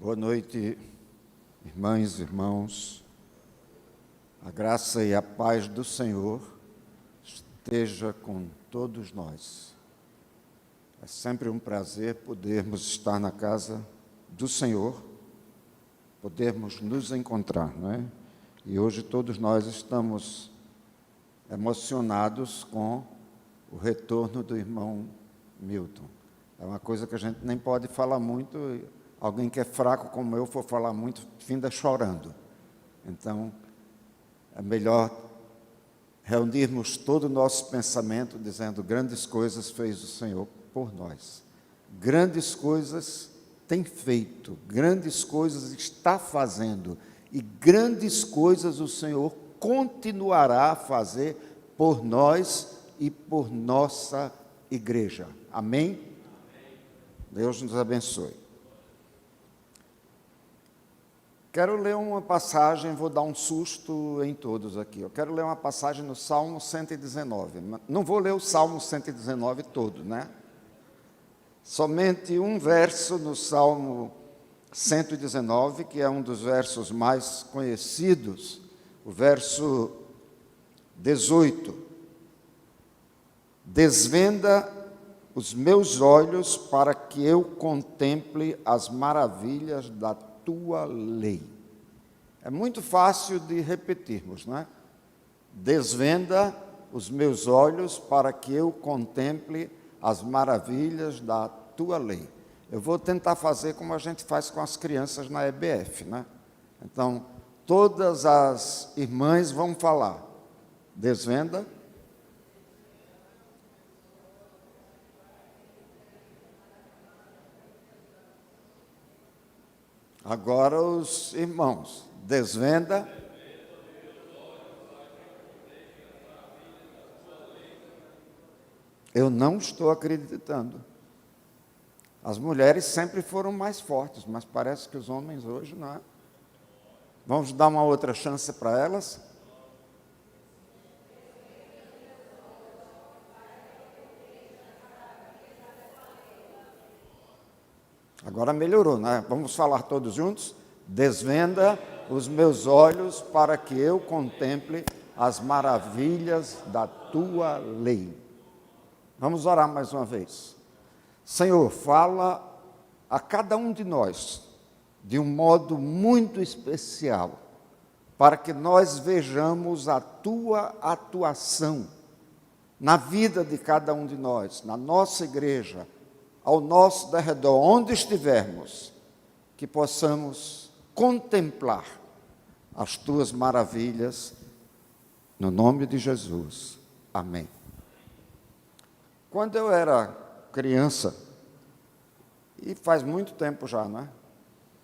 Boa noite, irmãs e irmãos. A graça e a paz do Senhor esteja com todos nós. É sempre um prazer podermos estar na casa do Senhor, podermos nos encontrar, não é? E hoje todos nós estamos emocionados com o retorno do irmão Milton. É uma coisa que a gente nem pode falar muito. Alguém que é fraco como eu for falar muito, finda chorando. Então, é melhor reunirmos todo o nosso pensamento dizendo: grandes coisas fez o Senhor por nós. Grandes coisas tem feito, grandes coisas está fazendo, e grandes coisas o Senhor continuará a fazer por nós e por nossa igreja. Amém? Deus nos abençoe. Quero ler uma passagem, vou dar um susto em todos aqui. Eu quero ler uma passagem no Salmo 119. Não vou ler o Salmo 119 todo, né? Somente um verso no Salmo 119, que é um dos versos mais conhecidos, o verso 18. Desvenda os meus olhos para que eu contemple as maravilhas da tua lei. É muito fácil de repetirmos, não é? Desvenda os meus olhos para que eu contemple as maravilhas da tua lei. Eu vou tentar fazer como a gente faz com as crianças na EBF, né? Então, todas as irmãs vão falar: desvenda. Agora os irmãos, desvenda. Eu não estou acreditando. As mulheres sempre foram mais fortes, mas parece que os homens hoje não é. Vamos dar uma outra chance para elas? Agora melhorou, né? Vamos falar todos juntos? Desvenda os meus olhos para que eu contemple as maravilhas da tua lei. Vamos orar mais uma vez. Senhor, fala a cada um de nós de um modo muito especial, para que nós vejamos a tua atuação na vida de cada um de nós, na nossa igreja, ao nosso derredor, onde estivermos, que possamos contemplar as tuas maravilhas, no nome de Jesus. Amém. Quando eu era criança, e faz muito tempo já, né?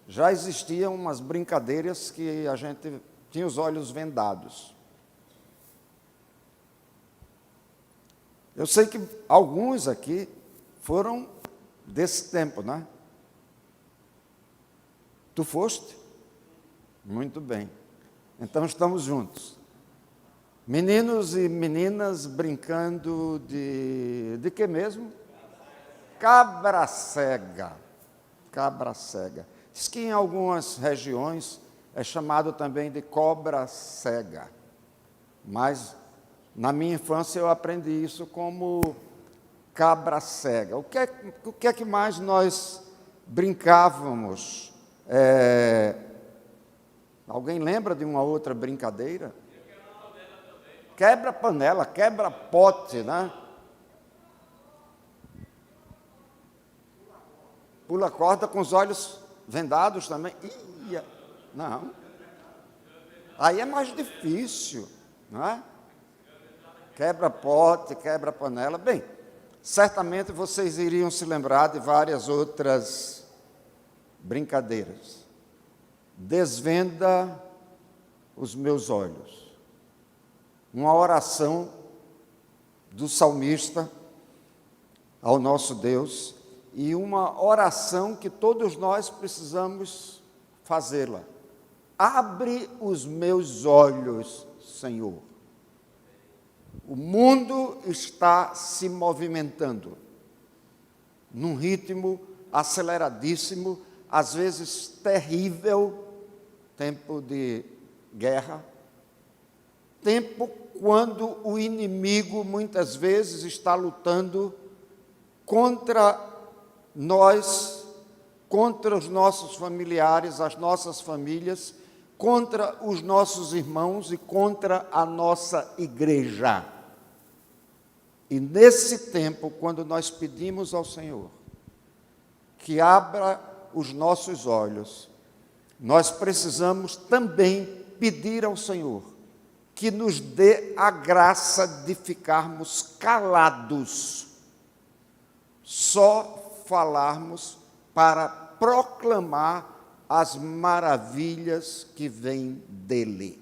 Já existiam umas brincadeiras que a gente tinha os olhos vendados. Eu sei que alguns aqui foram desse tempo, né? Tu foste? Muito bem. Então estamos juntos. Meninos e meninas brincando de que mesmo? Cabra cega. Cabra cega. Diz que em algumas regiões é chamado também de cobra cega. Mas na minha infância eu aprendi isso como cabra cega. O que é que mais nós brincávamos? Alguém lembra de uma outra brincadeira? Quebra-panela, quebra-pote, né? Pula corda com os olhos vendados também. Não. Aí é mais difícil, não é? Quebra-pote, quebra-panela. Bem, certamente vocês iriam se lembrar de várias outras brincadeiras. Desvenda os meus olhos. Uma oração do salmista ao nosso Deus, e uma oração que todos nós precisamos fazê-la. Abre os meus olhos, Senhor. O mundo está se movimentando num ritmo aceleradíssimo. às vezes terrível, tempo de guerra, tempo quando o inimigo muitas vezes está lutando contra nós, contra os nossos familiares, as nossas famílias, contra os nossos irmãos e contra a nossa igreja. E nesse tempo, quando nós pedimos ao Senhor que abra os nossos olhos, nós precisamos também pedir ao Senhor que nos dê a graça de ficarmos calados, só falarmos para proclamar as maravilhas que vêm dele.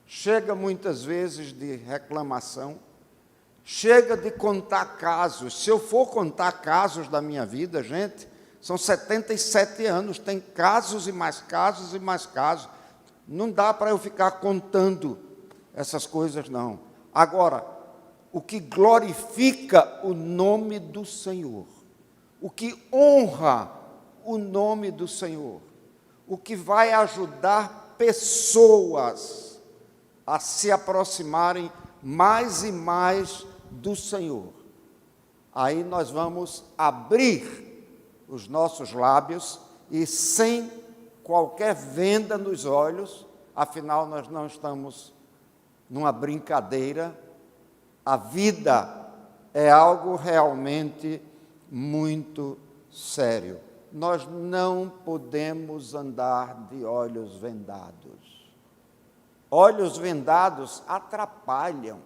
Chega muitas vezes de reclamação, chega de contar casos. Se eu for contar casos da minha vida, gente, são 77 anos, tem casos e mais casos e mais casos. Não dá para eu ficar contando essas coisas, não. Agora, o que glorifica o nome do Senhor, o que honra o nome do Senhor, o que vai ajudar pessoas a se aproximarem mais e mais do Senhor. Aí nós vamos abrir os nossos lábios e sem qualquer venda nos olhos, afinal nós não estamos numa brincadeira, a vida é algo realmente muito sério. Nós não podemos andar de olhos vendados. Olhos vendados atrapalham.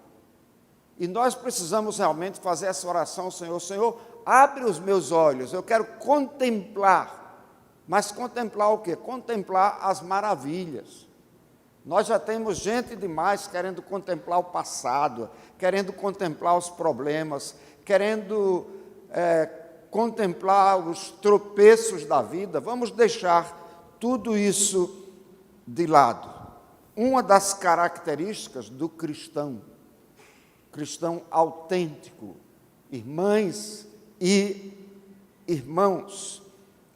E nós precisamos realmente fazer essa oração ao Senhor. Senhor, abre os meus olhos, eu quero contemplar. Mas contemplar o quê? Contemplar as maravilhas. Nós já temos gente demais querendo contemplar o passado, querendo contemplar os problemas, querendo contemplar os tropeços da vida. Vamos deixar tudo isso de lado. Uma das características do cristão autêntico, irmãs e irmãos,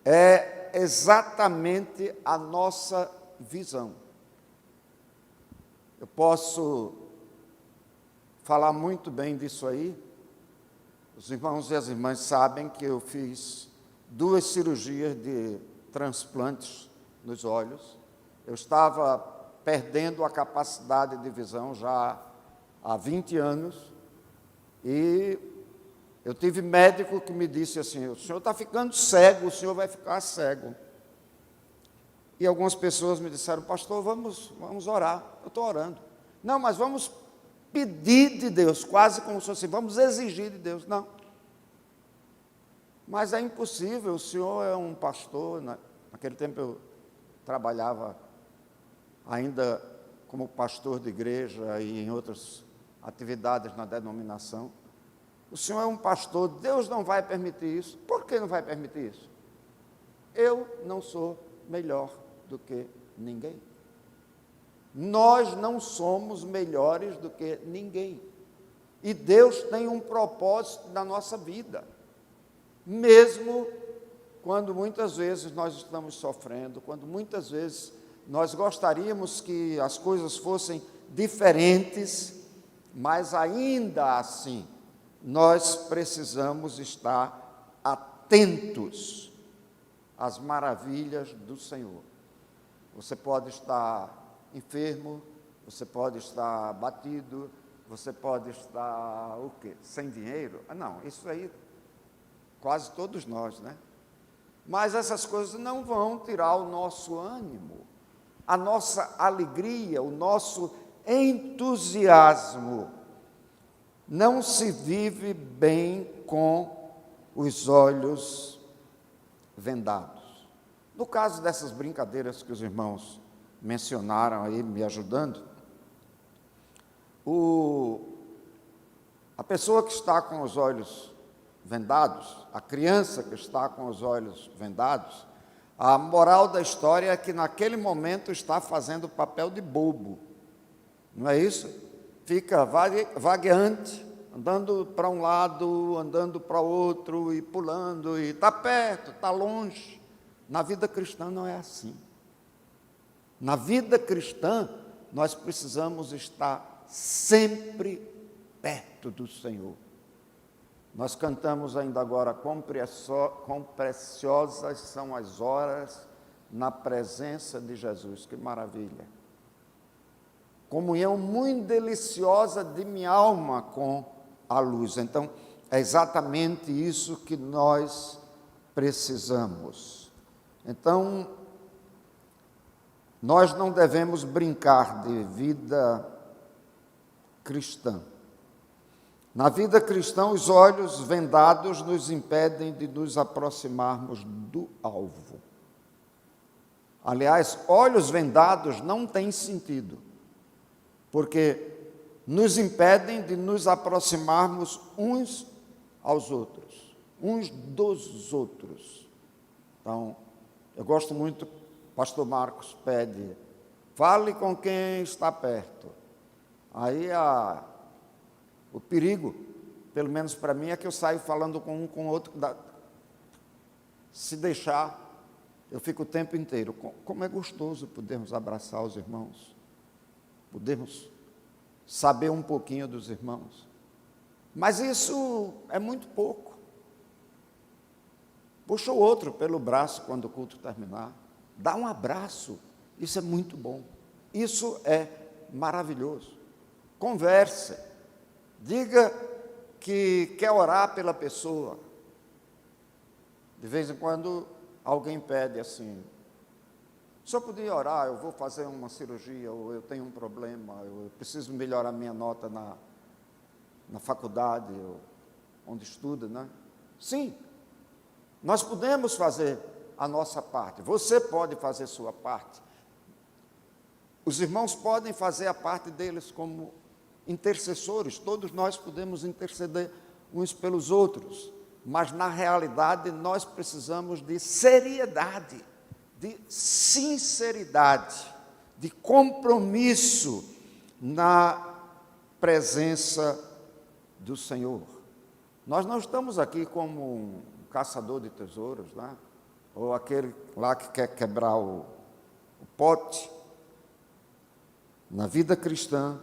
é exatamente a nossa visão. Eu posso falar muito bem disso aí. Os irmãos e as irmãs sabem que eu fiz 2 cirurgias de transplantes nos olhos. Eu estava perdendo a capacidade de visão já há 20 anos e eu tive médico que me disse assim, o senhor está ficando cego, o senhor vai ficar cego. E algumas pessoas me disseram, pastor, vamos orar. Eu estou orando. Não, mas vamos pedir de Deus, quase como se fosse assim, vamos exigir de Deus. Não. Mas é impossível, o senhor é um pastor, naquele tempo eu trabalhava ainda como pastor de igreja e em outras atividades na denominação. O senhor é um pastor, Deus não vai permitir isso. Por que não vai permitir isso? Eu não sou melhor do que ninguém. Nós não somos melhores do que ninguém. E Deus tem um propósito na nossa vida. Mesmo quando muitas vezes nós estamos sofrendo, quando muitas vezes nós gostaríamos que as coisas fossem diferentes, mas ainda assim, nós precisamos estar atentos às maravilhas do Senhor. Você pode estar enfermo, você pode estar batido, você pode estar, o quê? Sem dinheiro? Não, isso aí, quase todos nós, né? Mas essas coisas não vão tirar o nosso ânimo, a nossa alegria, o nosso entusiasmo. Não se vive bem com os olhos vendados. No caso dessas brincadeiras que os irmãos mencionaram aí, me ajudando, a pessoa que está com os olhos vendados, a criança que está com os olhos vendados, a moral da história é que naquele momento está fazendo o papel de bobo, não é isso? Fica vagueante, andando para um lado, andando para o outro, e pulando, e está perto, está longe, Na vida cristã não é assim. Na vida cristã, nós precisamos estar sempre perto do Senhor. Nós cantamos ainda agora, quão preciosas são as horas na presença de Jesus. Que maravilha! Comunhão muito deliciosa de minha alma com a luz. Então, é exatamente isso que nós precisamos. Então, nós não devemos brincar de vida cristã. Na vida cristã, os olhos vendados nos impedem de nos aproximarmos do alvo. Aliás, olhos vendados não têm sentido, porque nos impedem de nos aproximarmos uns aos outros, uns dos outros. Então, eu gosto muito, pastor Marcos pede, fale com quem está perto. Aí o perigo, pelo menos para mim, é que eu saio falando com um, com o outro. Se deixar, eu fico o tempo inteiro. Como é gostoso podermos abraçar os irmãos, podermos saber um pouquinho dos irmãos. Mas isso é muito pouco. Puxa o outro pelo braço quando o culto terminar. Dá um abraço. Isso é muito bom. Isso é maravilhoso. Converse. Diga que quer orar pela pessoa. De vez em quando alguém pede assim, o senhor podia orar, eu vou fazer uma cirurgia, ou eu tenho um problema, eu preciso melhorar minha nota na faculdade, onde estuda, né? Sim, nós podemos fazer a nossa parte, você pode fazer sua parte. Os irmãos podem fazer a parte deles como intercessores, todos nós podemos interceder uns pelos outros, mas na realidade nós precisamos de seriedade, de sinceridade, de compromisso na presença do Senhor. Nós não estamos aqui como um caçador de tesouros, né? Ou aquele lá que quer quebrar o pote. Na vida cristã,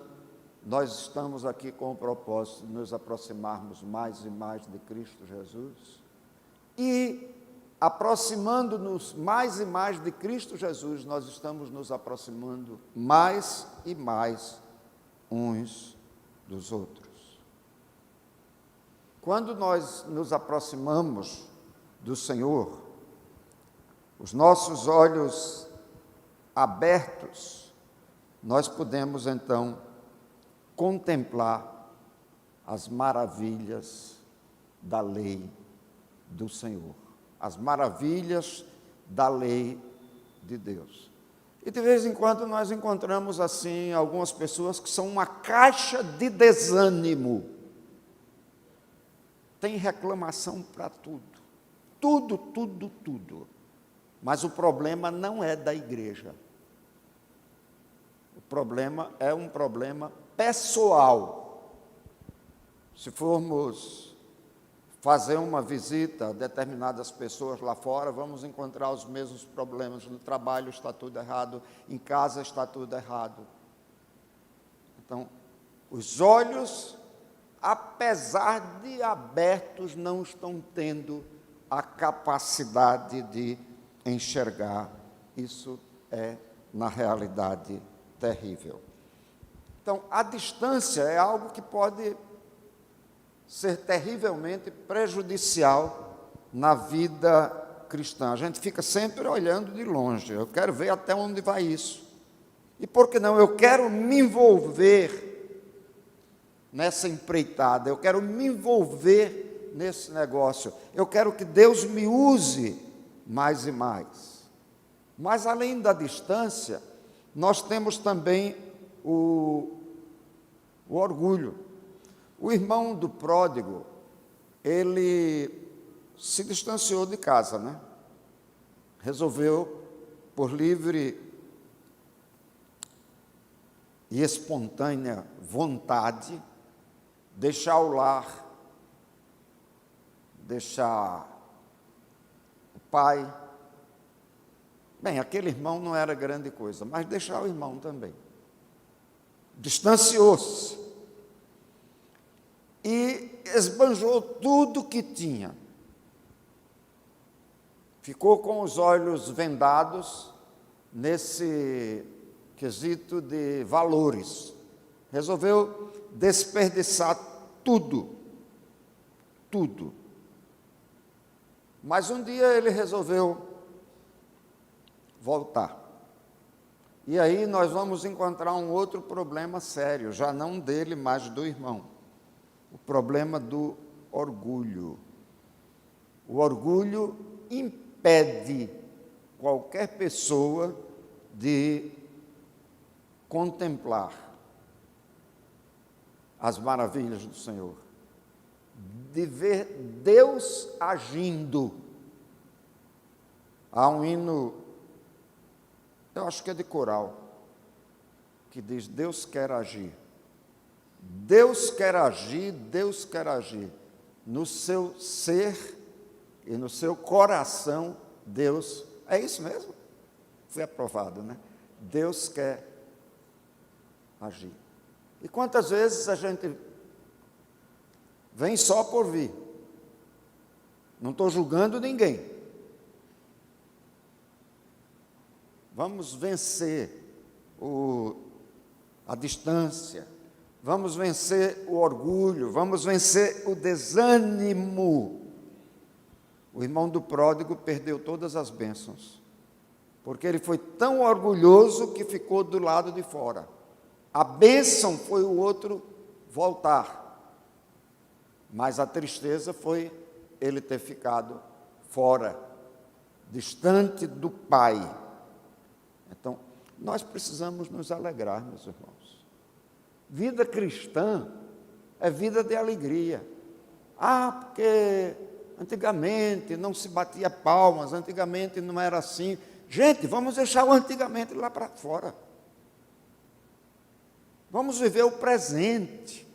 nós estamos aqui com o propósito de nos aproximarmos mais e mais de Cristo Jesus e, aproximando-nos mais e mais de Cristo Jesus, nós estamos nos aproximando mais e mais uns dos outros. Quando nós nos aproximamos do Senhor, os nossos olhos abertos, nós podemos então contemplar as maravilhas da lei do Senhor, as maravilhas da lei de Deus. E de vez em quando nós encontramos assim algumas pessoas que são uma caixa de desânimo. Tem reclamação para tudo. Tudo. Mas o problema não é da igreja. O problema é um problema pessoal. Se formos fazer uma visita a determinadas pessoas lá fora, vamos encontrar os mesmos problemas. No trabalho está tudo errado, em casa está tudo errado. Então, os olhos, apesar de abertos, não estão tendo a capacidade de enxergar. Isso é, na realidade, terrível. Então, a distância é algo que pode ser terrivelmente prejudicial na vida cristã. A gente fica sempre olhando de longe. Eu quero ver até onde vai isso. E por que não? Eu quero me envolver nessa empreitada. Eu quero me envolver nesse negócio. Eu quero que Deus me use mais e mais. Mas, além da distância, nós temos também o orgulho. O irmão do pródigo, ele se distanciou de casa, né? Resolveu, por livre e espontânea vontade, deixar o lar, deixar o pai, Bem, aquele irmão não era grande coisa, mas deixar o irmão também. Distanciou-se e esbanjou tudo que tinha. Ficou com os olhos vendados nesse quesito de valores. Resolveu desperdiçar tudo. Tudo. Mas um dia ele resolveu voltar. E aí nós vamos encontrar um outro problema sério, já não dele, mas do irmão. O problema do orgulho. O orgulho impede qualquer pessoa de contemplar as maravilhas do Senhor, de ver Deus agindo. Há um hino, eu acho que é de coral, que diz: Deus quer agir. Deus quer agir, Deus quer agir. No seu ser e no seu coração, Deus, é isso mesmo? Foi aprovado, né? Deus quer agir. E quantas vezes a gente vem só por vir? Não estou julgando ninguém. Vamos vencer a distância, vamos vencer o orgulho, vamos vencer o desânimo. O irmão do pródigo perdeu todas as bênçãos, porque ele foi tão orgulhoso que ficou do lado de fora. A bênção foi o outro voltar, mas a tristeza foi ele ter ficado fora, distante do Pai. Então, nós precisamos nos alegrar, meus irmãos. Vida cristã é vida de alegria. Porque antigamente não se batia palmas, antigamente não era assim. Gente, vamos deixar o antigamente lá para fora. Vamos viver o presente.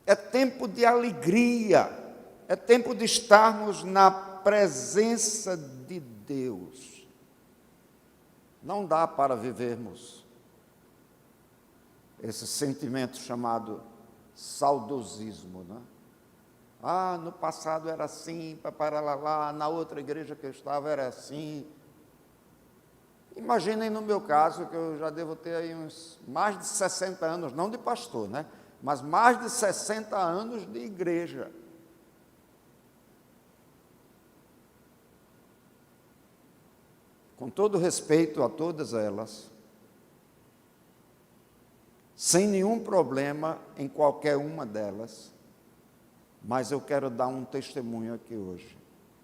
É tempo de alegria, é tempo de estarmos na presença de Deus. Não dá para vivermos esse sentimento chamado saudosismo, né? No passado era assim, paparalá, na outra igreja que eu estava era assim. Imaginem no meu caso, que eu já devo ter aí uns mais de 60 anos, não de pastor, né? Mas mais de 60 anos de igreja. Com todo respeito a todas elas, sem nenhum problema em qualquer uma delas, mas eu quero dar um testemunho aqui hoje.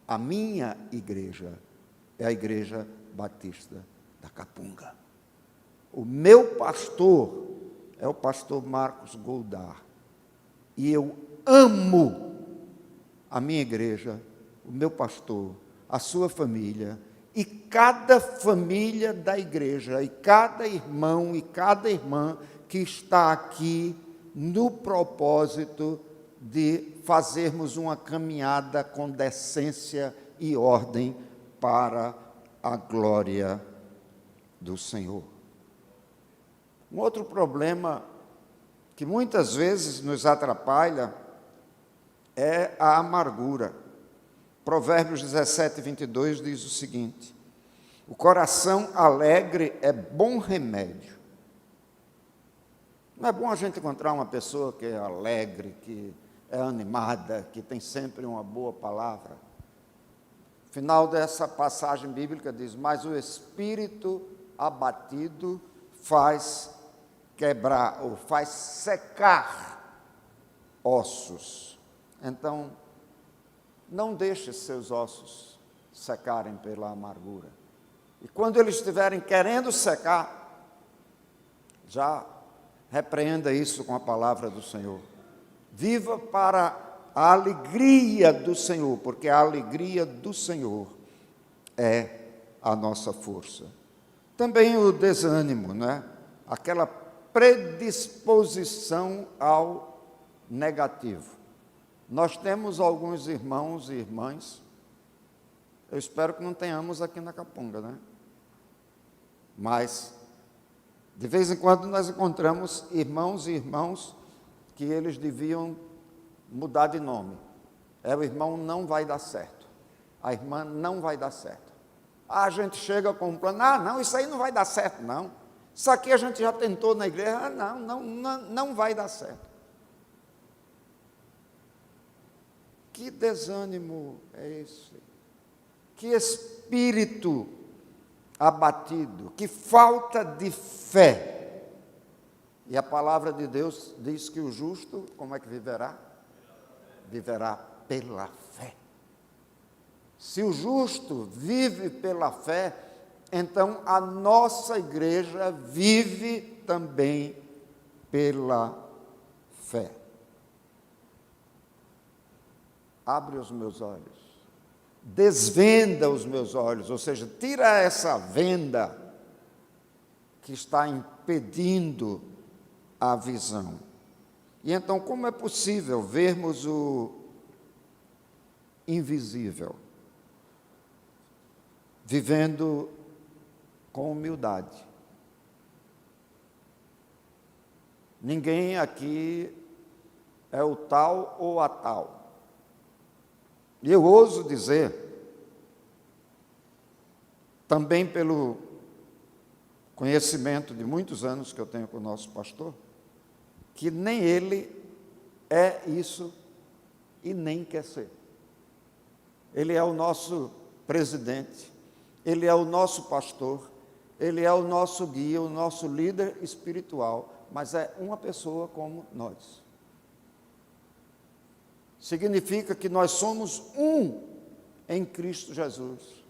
A minha igreja é a Igreja Batista da Capunga. O meu pastor é o pastor Marcos Goldar. E eu amo a minha igreja, o meu pastor, a sua família, e cada família da igreja, e cada irmão e cada irmã que está aqui no propósito de fazermos uma caminhada com decência e ordem para a glória do Senhor. Um outro problema que muitas vezes nos atrapalha é a amargura. Provérbios 17, 22 diz o seguinte: o coração alegre é bom remédio. Não é bom a gente encontrar uma pessoa que é alegre, que é animada, que tem sempre uma boa palavra? Final dessa passagem bíblica diz: mas o espírito abatido faz quebrar, ou faz secar ossos. Então, não deixe seus ossos secarem pela amargura. E quando eles estiverem querendo secar, já repreenda isso com a palavra do Senhor. Viva para a alegria do Senhor, porque a alegria do Senhor é a nossa força. Também o desânimo, né? Aquela predisposição ao negativo. Nós temos alguns irmãos e irmãs, eu espero que não tenhamos aqui na Capunga, né? Mas, de vez em quando, nós encontramos irmãos e irmãos que eles deviam mudar de nome. O irmão não vai dar certo. A irmã não vai dar certo. A gente chega com um plano, não, isso aí não vai dar certo, não. Isso aqui a gente já tentou na igreja, não vai dar certo. Que desânimo é esse? Que espírito abatido, que falta de fé. E a palavra de Deus diz que o justo, como é que viverá? Viverá pela fé. Se o justo vive pela fé, então a nossa igreja vive também pela fé. Abre os meus olhos, desvenda os meus olhos, ou seja, tira essa venda que está impedindo a visão. E então, como é possível vermos o invisível? Vivendo com humildade. Ninguém aqui é o tal ou a tal. E eu ouso dizer, também pelo conhecimento de muitos anos que eu tenho com o nosso pastor, que nem ele é isso e nem quer ser. Ele é o nosso presidente, ele é o nosso pastor, ele é o nosso guia, o nosso líder espiritual, mas é uma pessoa como nós. Significa que nós somos um em Cristo Jesus.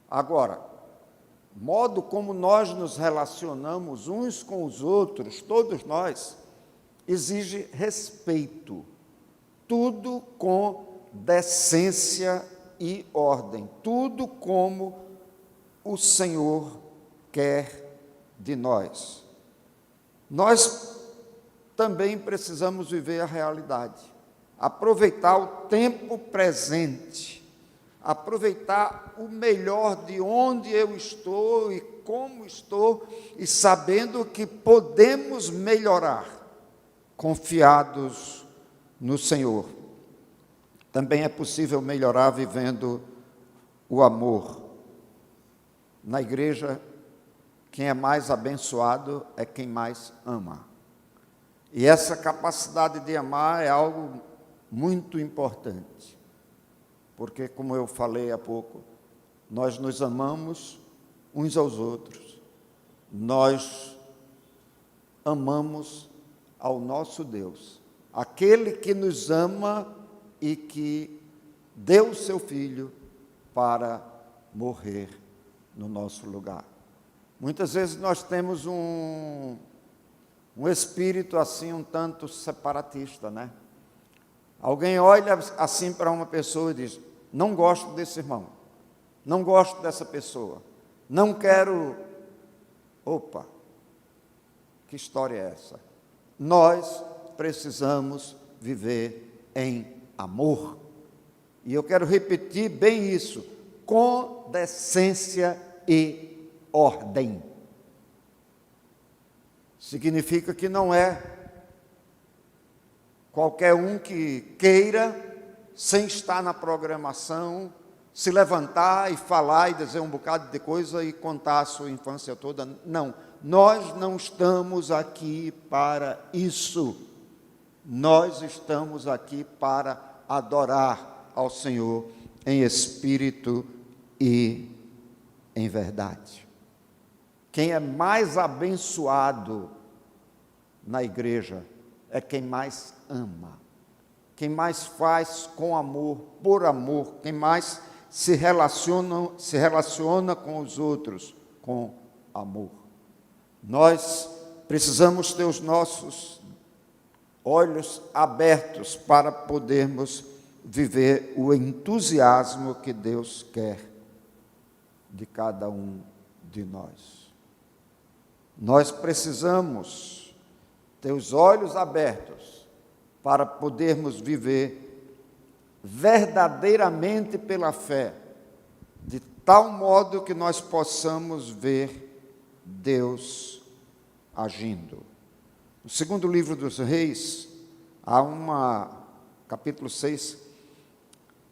Agora, modo como nós nos relacionamos uns com os outros, todos nós, exige respeito. Tudo com decência e ordem. Tudo como o Senhor quer de nós. Nós também precisamos viver a realidade. Aproveitar o tempo presente, aproveitar o melhor de onde eu estou e como estou, e sabendo que podemos melhorar, confiados no Senhor. Também é possível melhorar vivendo o amor. Na igreja, quem é mais abençoado é quem mais ama. E essa capacidade de amar é algo muito importante, porque, como eu falei há pouco, nós nos amamos uns aos outros, nós amamos ao nosso Deus, aquele que nos ama e que deu o seu Filho para morrer no nosso lugar. Muitas vezes nós temos um espírito assim, um tanto separatista, né? Alguém olha assim para uma pessoa e diz, não gosto desse irmão, não gosto dessa pessoa, não quero... Opa, que história é essa? Nós precisamos viver em amor. E eu quero repetir bem isso, com decência e ordem. Significa que não é qualquer um que queira, sem estar na programação, se levantar e falar e dizer um bocado de coisa e contar a sua infância toda. Não, nós não estamos aqui para isso. Nós estamos aqui para adorar ao Senhor em espírito e em verdade. Quem é mais abençoado na igreja é quem mais ama, quem mais faz com amor, por amor, quem mais se relaciona com os outros com amor. Nós precisamos ter os nossos olhos abertos para podermos viver o entusiasmo que Deus quer de cada um de nós. Nós precisamos ter os olhos abertos para podermos viver verdadeiramente pela fé, de tal modo que nós possamos ver Deus agindo. No segundo livro dos Reis, capítulo 6,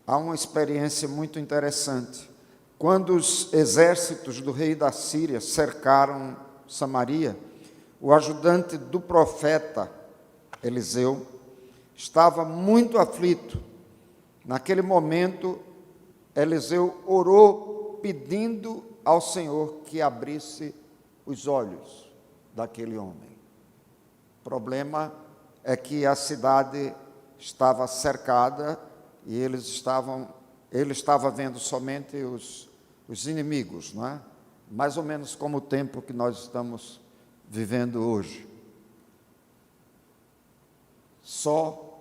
há uma experiência muito interessante. Quando os exércitos do rei da Síria cercaram Samaria, o ajudante do profeta Eliseu estava muito aflito. Naquele momento, Eliseu orou pedindo ao Senhor que abrisse os olhos daquele homem. O problema é que a cidade estava cercada e ele estava vendo somente os inimigos, não é? Mais ou menos como o tempo que nós estamos vivendo hoje. Só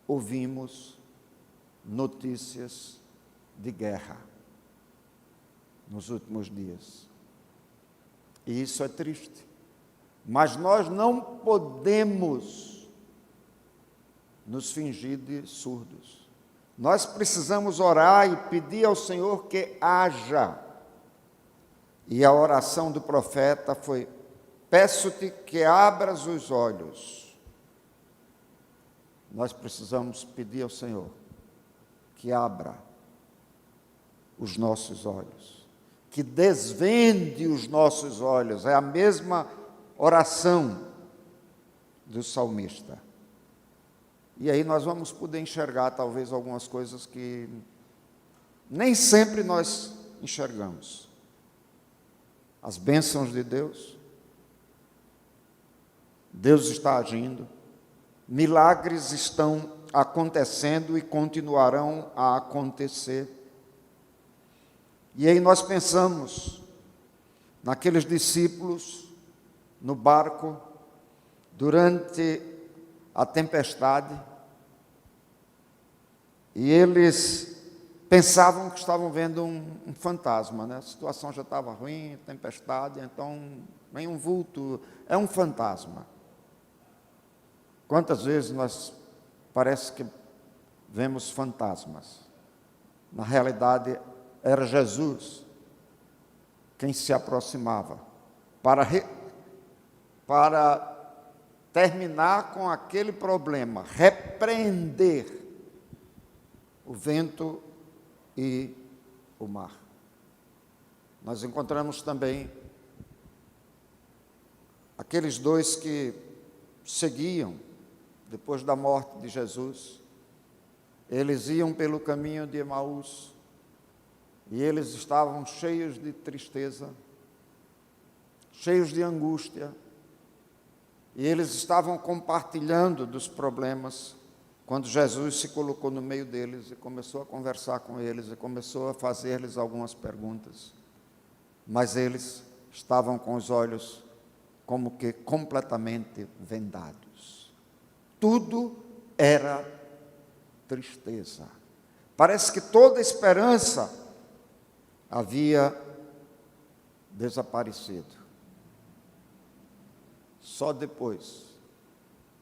ouvimos notícias de guerra nos últimos dias. E isso é triste. Mas nós não podemos nos fingir de surdos. Nós precisamos orar e pedir ao Senhor que haja. E a oração do profeta foi: peço-te que abras os olhos. Nós precisamos pedir ao Senhor que abra os nossos olhos, que desvende os nossos olhos. É a mesma oração do salmista. E aí nós vamos poder enxergar talvez algumas coisas que nem sempre nós enxergamos. As bênçãos de Deus. Deus está agindo. Milagres estão acontecendo e continuarão a acontecer. E aí nós pensamos naqueles discípulos no barco durante a tempestade, e eles pensavam que estavam vendo um fantasma, né? A situação já estava ruim, tempestade, então vem um vulto, é um fantasma. Quantas vezes nós parece que vemos fantasmas? Na realidade, era Jesus quem se aproximava para terminar com aquele problema, repreender o vento e o mar. Nós encontramos também aqueles dois que seguiam depois da morte de Jesus. Eles iam pelo caminho de Emaús e eles estavam cheios de tristeza, cheios de angústia, e eles estavam compartilhando dos problemas, quando Jesus se colocou no meio deles e começou a conversar com eles e começou a fazer-lhes algumas perguntas. Mas eles estavam com os olhos como que completamente vendados. Tudo era tristeza. Parece que toda esperança havia desaparecido. Só depois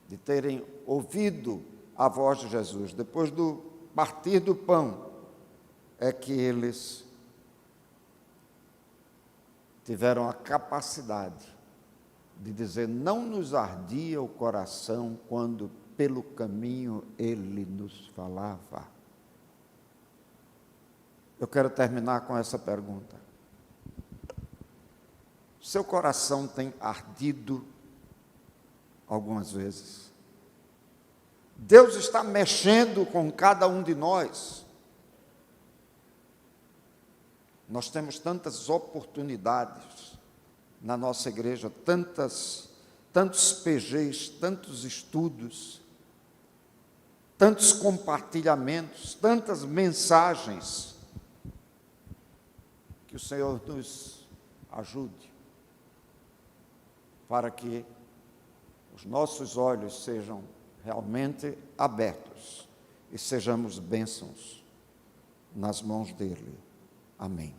de terem ouvido a voz de Jesus, depois do partir do pão, é que eles tiveram a capacidade de dizer: não nos ardia o coração quando pelo caminho ele nos falava. Eu quero terminar com essa pergunta. Seu coração tem ardido algumas vezes? Deus está mexendo com cada um de nós. Nós temos tantas oportunidades na nossa igreja, tantos PGs, tantos estudos, tantos compartilhamentos, tantas mensagens. Que o Senhor nos ajude para que os nossos olhos sejam realmente abertos e sejamos bênçãos nas mãos dele. Amém.